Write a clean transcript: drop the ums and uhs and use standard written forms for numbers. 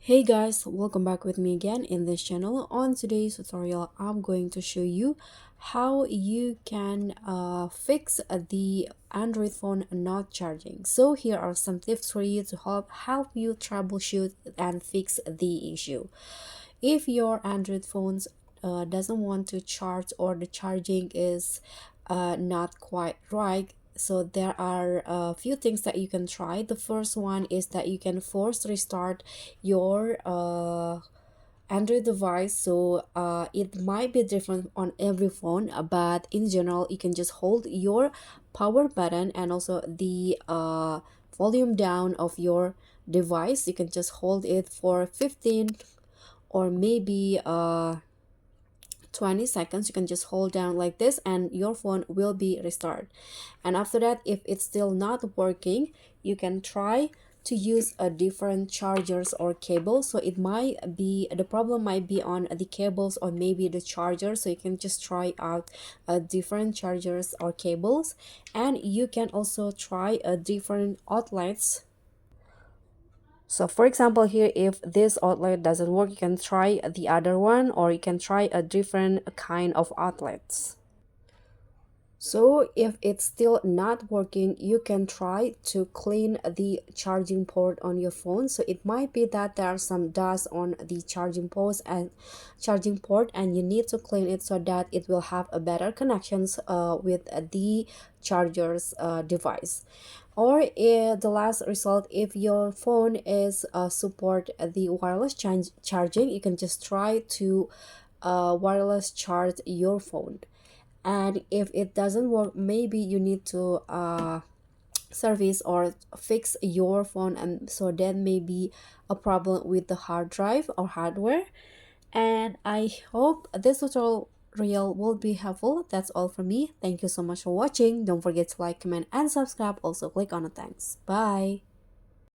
Hey guys, welcome back with me again in this channel. On today's tutorial, I'm going to show you how you can fix the Android phone not charging. So here are some tips for you to help you troubleshoot and fix the issue. If your Android phones doesn't want to charge or the charging is not quite right, so there are a few things that you can try. The first one is that you can force restart your Android device. So it might be different on every phone, but in general you can just hold your power button and also the volume down of your device. You can just hold it for 15 or maybe 20 seconds. You can just hold down like this and your phone will be restarted. And after that, if it's still not working, you can try to use a different chargers or cables. So it might be the problem might be on the cables or maybe the charger. So you can just try out different chargers or cables, and you can also try different outlets. So for example, here, if this outlet doesn't work, you can try the other one, or you can try a different kind of outlets. So if it's still not working, you can try to clean the charging port on your phone. So it might be that there are some dust on the charging port, and you need to clean it so that it will have a better connections with the charger's device. Or the last result, if your phone is support the wireless charging, you can just try to wireless charge your phone. And if it doesn't work, maybe you need to service or fix your phone, and so that may be a problem with the hard drive or hardware. And I hope this tutorial will be helpful. That's all from me. Thank you so much for watching. Don't forget to like, comment, and subscribe. Also click on the thanks. Bye.